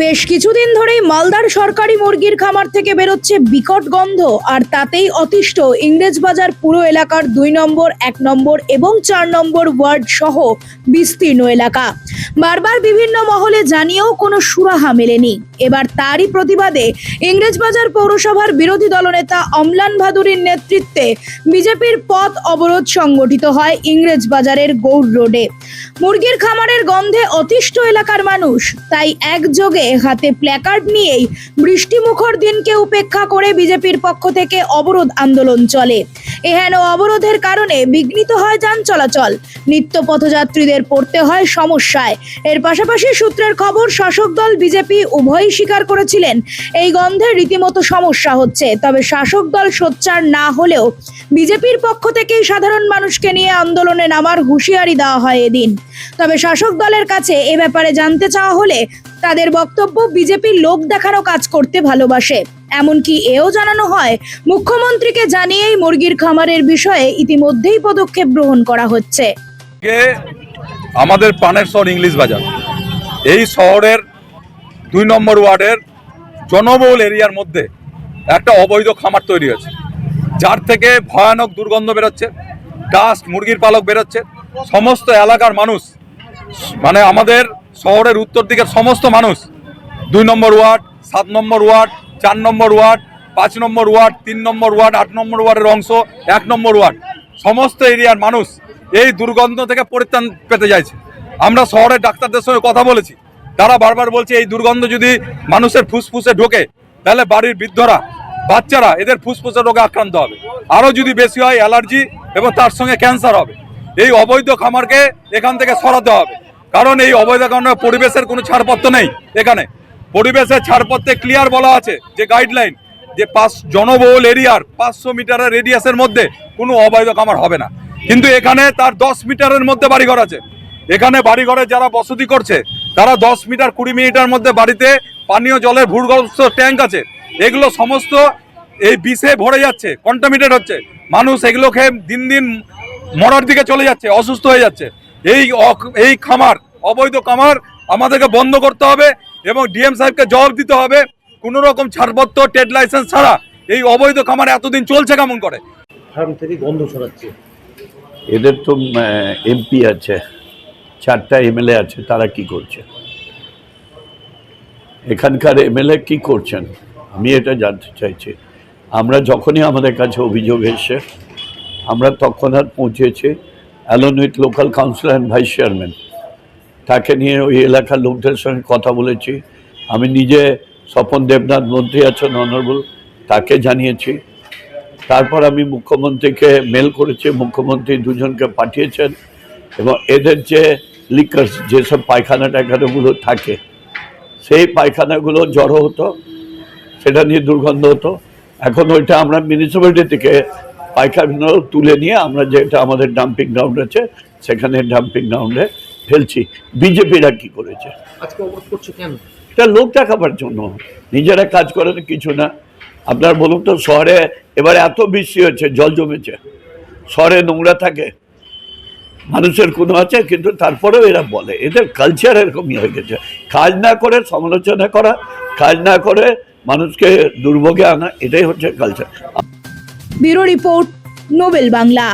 বেশ কিছুদিন ধরেই মালদার সরকারি মুরগির খামার থেকে বেরোচ্ছে বিকট গন্ধ, আর তাতেই অতিষ্ঠ ইংরেজবাজার পুরো এলাকার 2 নম্বর, 1 নম্বর এবং 4 নম্বর ওয়ার্ড সহ বিস্তীর্ণ এলাকা। বারবার বিভিন্ন মহলে জানিয়েও কোনো সুরাহা মেলেনি। এবার তারই প্রতিবাদে ইংরেজবাজার পৌরসভার বিরোধী দলনেতা অম্লান ভাদুরীর নেতৃত্বে বিজেপির পথ অবরোধ সংগঠিত হয় ইংরেজবাজারের গৌড় রোডে। মুরগির খামারের গন্ধে অতিষ্ঠ এলাকার মানুষ, তাই একযোগে হাতে প্ল্যাকার্ড নিয়েই বৃষ্টিমুখর দিনকে উপেক্ষা করে বিজেপির পক্ষ থেকে অবরোধ আন্দোলন চলে। এহেন অবরোধের কারণে বিঘ্নিত হয় যান চলাচল, নিত্য পথযাত্রীদের পড়তে হয় সমস্যায়। এর পাশাপাশি সূত্রের খবর, শাসক দল বিজেপি উভয়ই স্বীকার করেছিলেন এই গন্ধে রীতিমতো সমস্যা হচ্ছে। তবে শাসক দল সোচ্চার না হলেও বিজেপির পক্ষ থেকেই সাধারণ মানুষকে নিয়ে আন্দোলনে নামার হুঁশিয়ারি দেওয়া হয় এদিন। তবে শাসক দলের কাছে এ ব্যাপারে জানতে চাওয়া হলে তাদের বক্তব্য, বিজেপি লোক দেখানো কাজ করতে ভালোবাসে। এমনকি এও জানানো হয়, মুখ্যমন্ত্রীকে জানিয়েই মুরগির খামারের বিষয়ে ইতিমধ্যেই পদক্ষেপ গ্রহণ করা হচ্ছে। আমাদের পানের শহর ইংলিশ বাজার, এই শহরের 2 নম্বর ওয়ার্ডের জনবহুল এরিয়ার মধ্যে একটা অবৈধ খামার তৈরি হয়েছে, যার থেকে ভয়ানক দুর্গন্ধ বেরোচ্ছে, ডাস্ট, মুরগির পালক বেরোচ্ছে। সমস্ত এলাকার মানুষ, মানে আমাদের শহরের উত্তর দিকের সমস্ত মানুষ, 2 নম্বর ওয়ার্ড, 7 নম্বর ওয়ার্ড, 4 নম্বর ওয়ার্ড, 5 নম্বর ওয়ার্ড, 3 নম্বর ওয়ার্ড, 8 নম্বর ওয়ার্ডের অংশ, 1 নম্বর ওয়ার্ড, সমস্ত এরিয়ার মানুষ এই দুর্গন্ধ থেকে পরিত্রাণ পেতে চাইছে। আমরা শহরের ডাক্তারদের সঙ্গে কথা বলেছি, তারা বারবার বলছে এই দুর্গন্ধ যদি মানুষের ফুসফুসে ঢোকে তাহলে বাড়ির বৃদ্ধরা, বাচ্চারা এদের ফুসফুসে রোগে আক্রান্ত হবে, আরও যদি বেশি হয় অ্যালার্জি এবং তার সঙ্গে ক্যান্সার হবে। এই অবৈধ খামারকে এখান থেকে সরাতে হবে, কারণ এই অবৈধ খামারে পরিবেশের কোনো ছাড়পত্র নেই। এখানে পরিবেশের ছাড়পত্রে ক্লিয়ার বলা আছে যে গাইডলাইন, যে জনবহুল এরিয়ার 500 মিটারের রেডিয়াসের মধ্যে কোনো অবৈধ খামার হবে না। কিন্তু এখানে তার 10 মিটারের মধ্যে বাড়িঘর আছে। এখানে বাড়িঘরে যারা বসতি করছে তারা 10 মিটার 20 মিটার মধ্যে বাড়িতে পানীয় জলের ভূগর্ভস্থ ট্যাঙ্ক আছে। এগুলো সমস্ত এই বিষে ভরে যাচ্ছে, কন্টামিনেটেড হচ্ছে। মানুষ এগুলো খেয়ে দিন দিন মরার দিকে চলে যাচ্ছে, অসুস্থ হয়ে যাচ্ছে। এই খামার, অবৈধ খামার আমাদেরকে বন্ধ করতে হবে এবং ডিএম সাহেবকে জবাব দিতে হবে। কোনো রকম ছাড়পত্র, ট্রেড লাইসেন্স ছাড়া এই অবৈধ খামার এতদিন চলছে কেমন করে? ফার্ম থেকে গন্ধ ছড়াচ্ছে। এদের তো এমপি আছে, 4টা এমএলএ আছে, তারা কি করছে? এখানকার এমএলএ কি করছেন আমি এটা জানতে চাইছি। আমরা যখনই আমাদের কাছে অভিযোগ এসে আমরা তৎক্ষণাৎ পৌঁছেছি, along with local councillor and vice chairman, তাকে নিয়ে ওই এলাকার লোকদের সঙ্গে কথা বলেছি। আমি নিজে স্বপন দেবনাথ মন্ত্রী আছেন অনারেবল, তাকে জানিয়েছি। তারপর আমি মুখ্যমন্ত্রীকে মেল করেছি, মুখ্যমন্ত্রী 2জনকে পাঠিয়েছেন এবং এদের যে লিকার্স, যেসব পায়খানা টায়খানাগুলো থাকে, সেই পায়খানাগুলো জড়ো হতো, সেটা নিয়ে দুর্গন্ধ হতো। এখন ওইটা আমরা মিউনিসিপ্যালিটি থেকে পায়খানা তুলে নিয়ে আমরা যেটা আমাদের ডাম্পিং গ্রাউন্ড আছে সেখানে ডাম্পিং গ্রাউন্ডে ফেলছি। বিজেপিরা কি করেছে? আজকে অবরোধ করছে কেন? এটা লোক দেখাবার জন্য, নিজেরা কাজ করেন কিছু না। আপনার বলুন তো, শহরে এবার এত বৃষ্টি হচ্ছে, জল জমেছে, শহরে নোংরা থাকে, মানুষের কোনো আছে, কিন্তু তারপরেও এরা বলে, এদের কালচার এরকমই হয়ে গেছে। কাজ না করে সমালোচনা করা, কাজ না করে মানুষকে দুর্ভোগে আনা, এটাই হচ্ছে culture. Bureau report, Nobel Bangla.